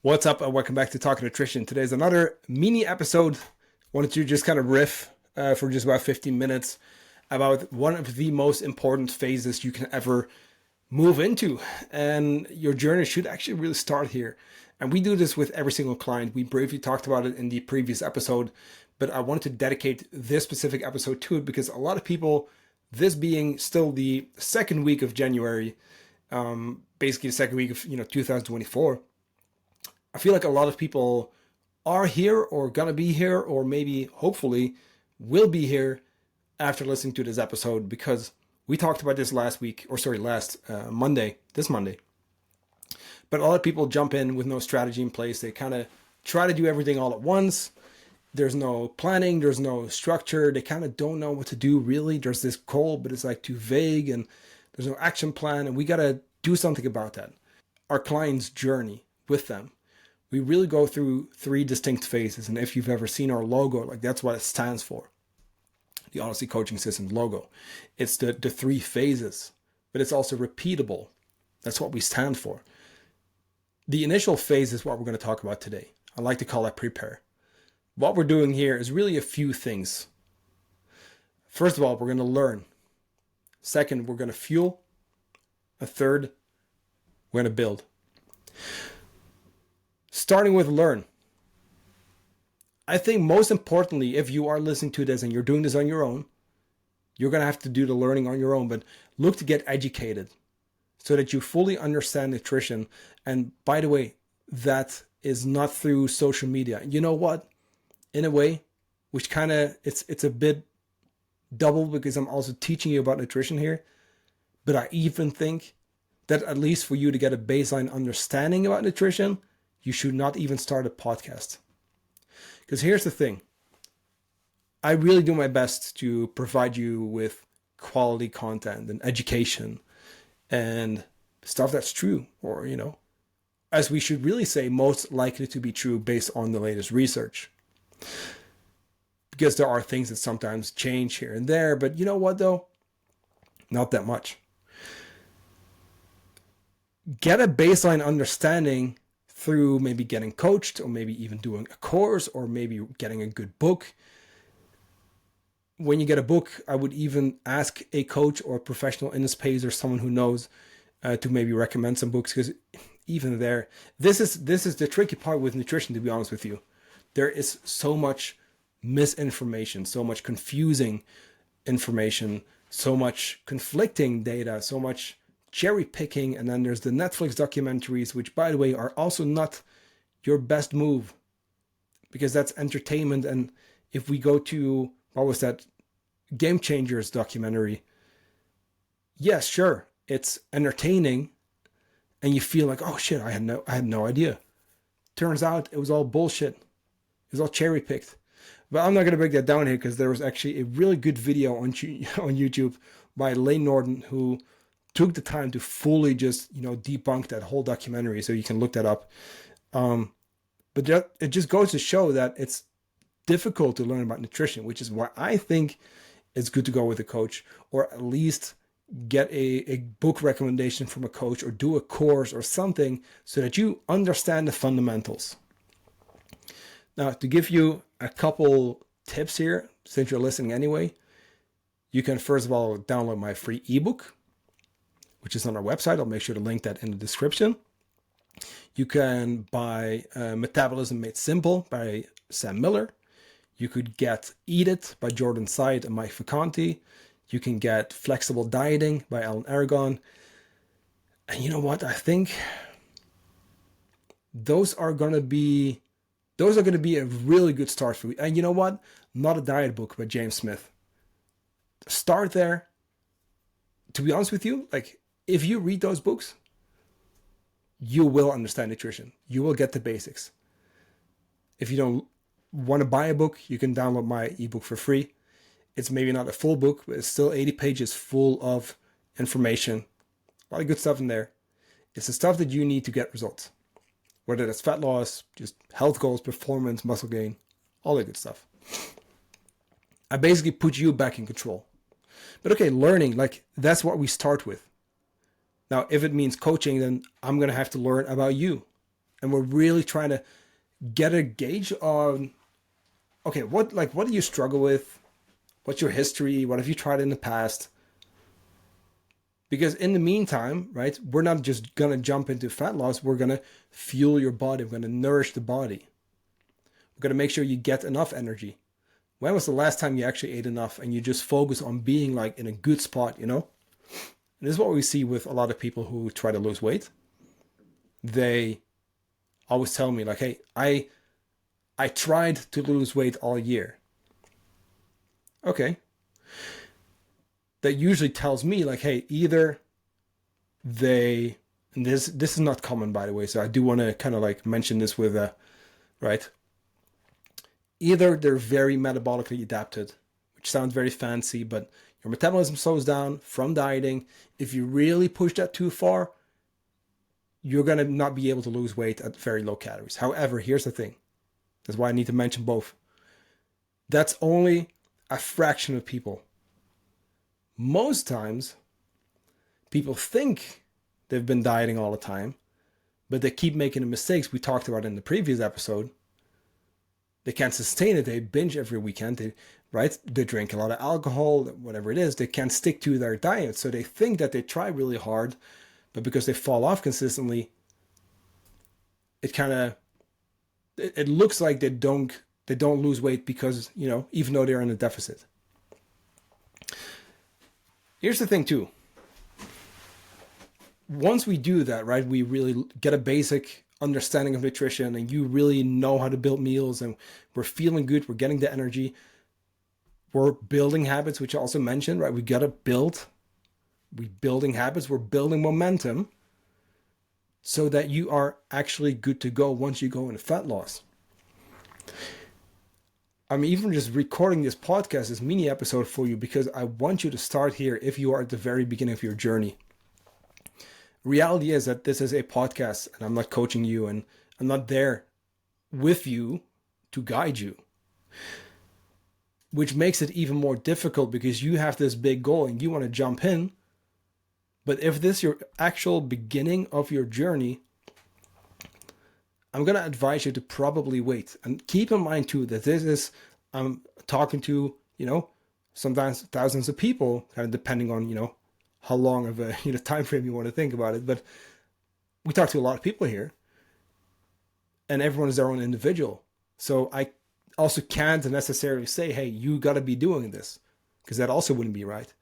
What's up and welcome back to Talking Nutrition. Today's another mini episode. Wanted to just kind of riff for just about 15 minutes about one of the most important phases you can ever move into. And your journey should actually really start here. And we do this with every single client. We briefly talked about it in the previous episode, but I wanted to dedicate this specific episode to it because a lot of people, this being still the second week of January, basically the second week of 2024, I feel like a lot of people are here or gonna be here or maybe hopefully will be here after listening to this episode because we talked about this last Monday, this Monday. But a lot of people jump in with no strategy in place. They kind of try to do everything all at once. There's no planning, there's no structure. They kind of don't know what to do really. There's this goal, but it's like too vague and there's no action plan. And we gotta do something about that. Our client's journey with them. We really go through three distinct phases. And if you've ever seen our logo, like that's what it stands for. The Odyssey Coaching System logo. It's the three phases, but it's also repeatable. That's what we stand for. The initial phase is what we're going to talk about today. I like to call that prepare. What we're doing here is really a few things. First of all, we're going to learn. Second, we're going to fuel. A third, we're going to build. Starting with learn. I think most importantly, if you are listening to this and you're doing this on your own, you're going to have to do the learning on your own, but look to get educated so that you fully understand nutrition. And by the way, that is not through social media. You know what? In a way, which kind of, it's a bit double because I'm also teaching you about nutrition here. But I even think that at least for you to get a baseline understanding about nutrition, you should not even start a podcast. Because here's the thing. I really do my best to provide you with quality content and education and stuff that's true, or, as we should really say, most likely to be true based on the latest research. Because there are things that sometimes change here and there, but you know what though? Not that much. Get a baseline understanding through maybe getting coached or maybe even doing a course or maybe getting a good book. When you get a book, I would even ask a coach or a professional in the space or someone who knows to maybe recommend some books, because even there, this is the tricky part with nutrition, to be honest with you. There is so much misinformation, so much confusing information, so much conflicting data, so much cherry picking, and then there's the Netflix documentaries, which by the way are also not your best move because that's entertainment. And if we go to, what was that, Game Changers documentary, yes, sure, it's entertaining and you feel like, oh shit, I had no idea. Turns out it was all bullshit. It was all cherry picked. But I'm not going to break that down here because there was actually a really good video on YouTube by Lane Norton who took the time to fully just, debunk that whole documentary. So you can look that up. But it just goes to show that it's difficult to learn about nutrition, which is why I think it's good to go with a coach, or at least get a book recommendation from a coach or do a course or something so that you understand the fundamentals. Now, to give you a couple tips here, since you're listening anyway, you can first of all download my free ebook, which is on our website. I'll make sure to link that in the description. You can buy Metabolism Made Simple by Sam Miller. You could get Eat It by Jordan Side and Mike Vacanti. You can get Flexible Dieting by Alan Aragon. And you know what? I think those are going to be a really good start for you. And you know what? Not a diet book by James Smith. Start there. To be honest with you, like, if you read those books, you will understand nutrition. You will get the basics. If you don't want to buy a book, you can download my ebook for free. It's maybe not a full book, but it's still 80 pages full of information. A lot of good stuff in there. It's the stuff that you need to get results. Whether that's fat loss, just health goals, performance, muscle gain, all that good stuff. I basically put you back in control. But okay, learning, like, that's what we start with. Now, if it means coaching, then I'm going to have to learn about you. And we're really trying to get a gauge on, okay, what do you struggle with? What's your history? What have you tried in the past? Because in the meantime, right, we're not just going to jump into fat loss. We're going to fuel your body. We're going to nourish the body. We're going to make sure you get enough energy. When was the last time you actually ate enough and you just focus on being like in a good spot, you know? And this is what we see with a lot of people who try to lose weight. They always tell me like, hey, I tried to lose weight all year. Okay. That usually tells me like, hey, either they, and this is not common, by the way, so I do want to kind of like mention this with right? Either they're very metabolically adapted, which sounds very fancy, but your metabolism slows down from dieting. If you really push that too far, you're going to not be able to lose weight at very low calories. However, here's the thing. That's why I need to mention both. That's only a fraction of people. Most times, people think they've been dieting all the time, but they keep making the mistakes we talked about in the previous episode. They can't sustain it. They binge every weekend, right? They drink a lot of alcohol, whatever it is. They can't stick to their diet. So they think that they try really hard, but because they fall off consistently, it looks like they don't lose weight because, you know, even though they're in a deficit. Here's the thing too. Once we do that, right, we really get a basic understanding of nutrition and you really know how to build meals and we're feeling good, we're getting the energy, we're building habits, which I also mentioned, right? We're building habits, we're building momentum so that you are actually good to go once you go into fat loss. I'm even just recording this podcast, this mini episode for you because I want you to start here if you are at the very beginning of your journey. Reality is that this is a podcast and I'm not coaching you and I'm not there with you to guide you, which makes it even more difficult because you have this big goal and you want to jump in. But if this is your actual beginning of your journey, I'm going to advise you to probably wait. And keep in mind too that I'm talking to, you know, sometimes thousands of people, kind of depending on, you know, how long of a time frame you want to think about it. But we talk to a lot of people here and everyone is their own individual. So I also can't necessarily say, hey, you got to be doing this, because that also wouldn't be right.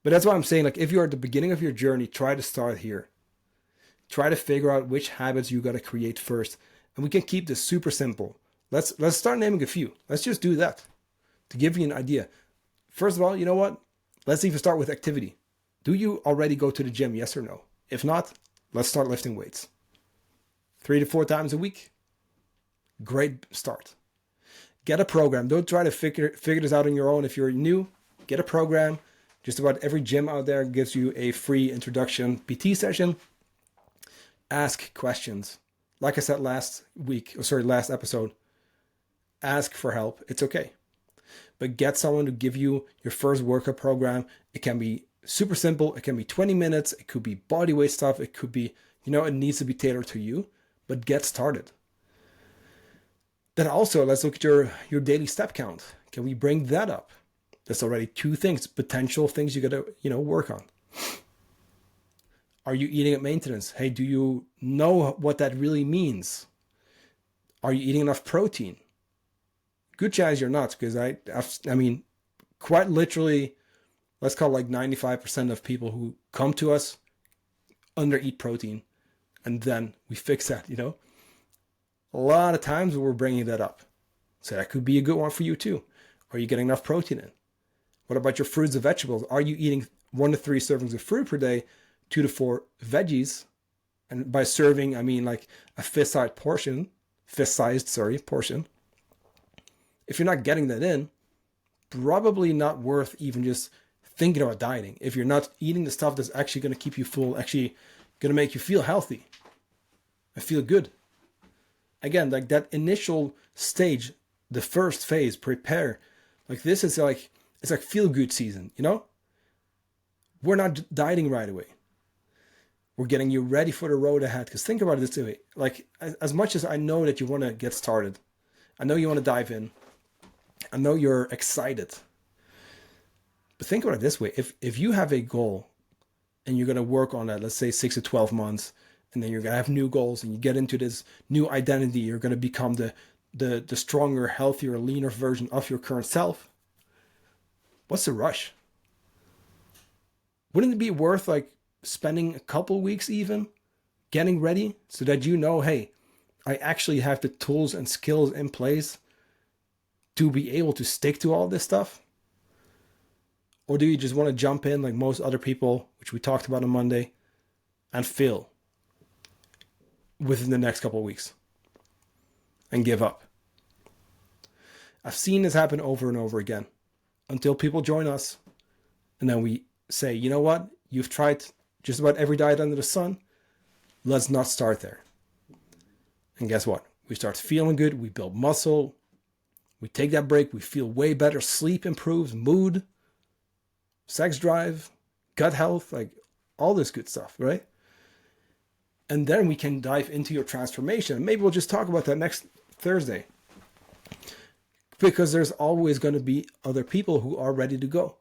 But that's why I'm saying, like, if you're at the beginning of your journey, try to start here. Try to figure out which habits you got to create first. And we can keep this super simple. Let's start naming a few. Let's just do that to give you an idea. First of all, you know what? Let's even start with activity. Do you already go to the gym, yes or no? If not, let's start lifting weights. 3 to 4 times a week. Great start. Get a program. Don't try to figure this out on your own. If you're new, get a program. Just about every gym out there gives you a free introduction PT session. Ask questions. Like I said last episode, ask for help. It's okay. But get someone to give you your first workout program. It can be super simple. It can be 20 minutes. It could be bodyweight stuff. It could be, it needs to be tailored to you, but get started. Then also, let's look at your daily step count. Can we bring that up? That's already 2 things, potential things you got to, work on. Are you eating at maintenance? Hey, do you know what that really means? Are you eating enough protein? Good chance you're not, because I mean, quite literally, let's call it like 95% of people who come to us under-eat protein, and then we fix that, A lot of times we're bringing that up. So that could be a good one for you too. Are you getting enough protein in? What about your fruits and vegetables? Are you eating 1 to 3 servings of fruit per day, 2 to 4 veggies? And by serving, I mean like a fist-sized portion. If you're not getting that in, probably not worth even just thinking about dieting. If you're not eating the stuff that's actually going to keep you full, actually going to make you feel healthy and feel good. Again, like that initial stage, the first phase, prepare. Like this is like, it's like feel good season, We're not dieting right away. We're getting you ready for the road ahead. Because think about it this way. Like, as much as I know that you want to get started, I know you want to dive in, I know you're excited. But think about it this way. If you have a goal and you're going to work on that, let's say 6 to 12 months, and then you're going to have new goals and you get into this new identity, you're going to become the stronger, healthier, leaner version of your current self. What's the rush? Wouldn't it be worth like spending a couple weeks even getting ready so that you know, hey, I actually have the tools and skills in place to be able to stick to all this stuff? Or do you just want to jump in like most other people, which we talked about on Monday, and fail within the next couple of weeks and give up? I've seen this happen over and over again until people join us. And then we say, you know what? You've tried just about every diet under the sun. Let's not start there. And guess what? We start feeling good. We build muscle. We take that break. We feel way better. Sleep improves, mood, sex drive, gut health, like all this good stuff, right? And then we can dive into your transformation. Maybe we'll just talk about that next Thursday. Because there's always going to be other people who are ready to go.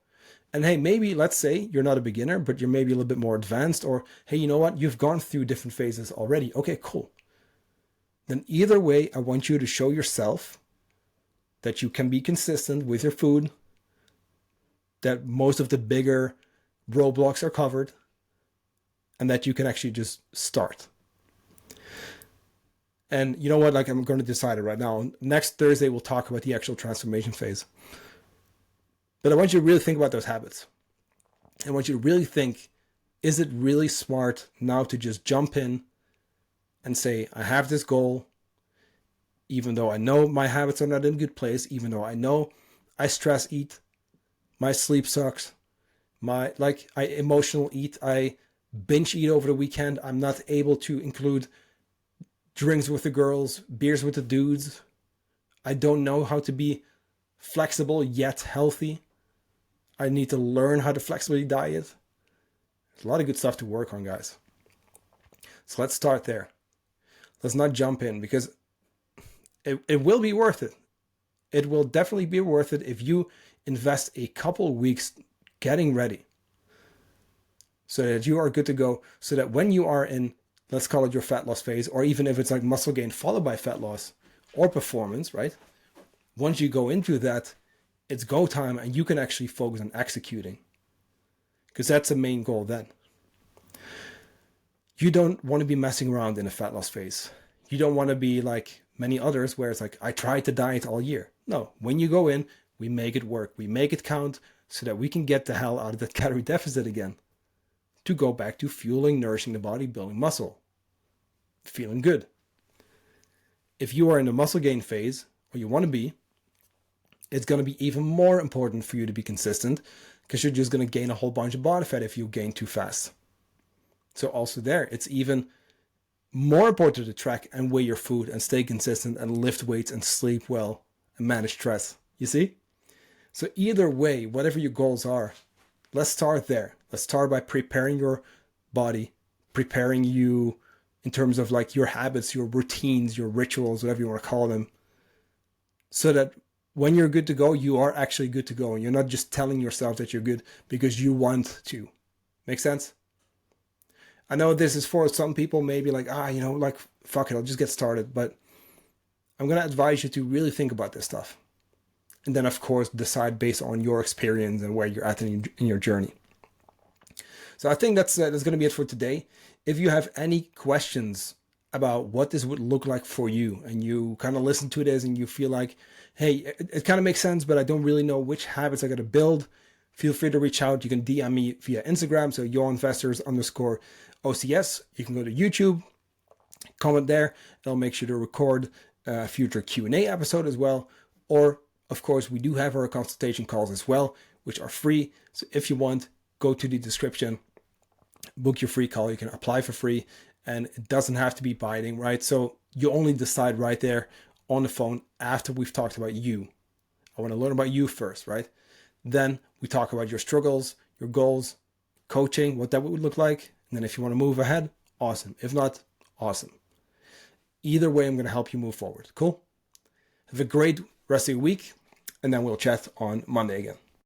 And hey, maybe let's say you're not a beginner, but you're maybe a little bit more advanced, or hey, you know what? You've gone through different phases already. Okay, cool. Then either way, I want you to show yourself that you can be consistent with your food, that most of the bigger roadblocks are covered, and that you can actually just start. And you know what? Like, I'm going to decide it right now. Next Thursday, we'll talk about the actual transformation phase. But I want you to really think about those habits. I want you to really think, is it really smart now to just jump in and say, I have this goal, even though I know my habits are not in a good place, even though I know I stress eat, my sleep sucks, I emotional eat, I binge eat over the weekend, I'm not able to include drinks with the girls, beers with the dudes, I don't know how to be flexible yet healthy, I need to learn how to flexibly diet. There's a lot of good stuff to work on, guys. So let's start there. Let's not jump in, because it will be worth it. It will definitely be worth it if you invest a couple of weeks getting ready so that you are good to go, so that when you are in, let's call it your fat loss phase, or even if it's like muscle gain followed by fat loss or performance, right? Once you go into that, it's go time and you can actually focus on executing, because that's the main goal then. You don't want to be messing around in a fat loss phase. You don't want to be like many others where it's like, I tried to diet all year. No, when you go in, we make it work. We make it count so that we can get the hell out of that calorie deficit again, to go back to fueling, nourishing the body, building muscle, feeling good. If you are in the muscle gain phase, or you want to be, it's going to be even more important for you to be consistent, because you're just going to gain a whole bunch of body fat if you gain too fast. So also there, it's even more important to track and weigh your food and stay consistent and lift weights and sleep well and manage stress. You see? So either way, whatever your goals are, let's start there. Let's start by preparing your body, preparing you in terms of like your habits, your routines, your rituals, whatever you want to call them, so that when you're good to go, you are actually good to go. And you're not just telling yourself that you're good because you want to. Make sense? I know this is for some people maybe like, fuck it, I'll just get started. But I'm going to advise you to really think about this stuff. And then, of course, decide based on your experience and where you're at in your journey. So I think that's going to be it for today. If you have any questions about what this would look like for you, and you kind of listen to this and you feel like, hey, it kind of makes sense, but I don't really know which habits I got to build, feel free to reach out. You can DM me via Instagram, so yoinvestors_OCS. You can go to YouTube, comment there. I'll make sure to record a future Q&A episode as well. Or, of course, we do have our consultation calls as well, which are free. So if you want, go to the description, book your free call. You can apply for free, and it doesn't have to be binding, right? So you only decide right there on the phone after we've talked about you. I want to learn about you first, right? Then we talk about your struggles, your goals, coaching, what that would look like. And then if you want to move ahead, awesome. If not, awesome. Either way, I'm going to help you move forward. Cool? Have a great rest of your week, and then we'll chat on Monday again.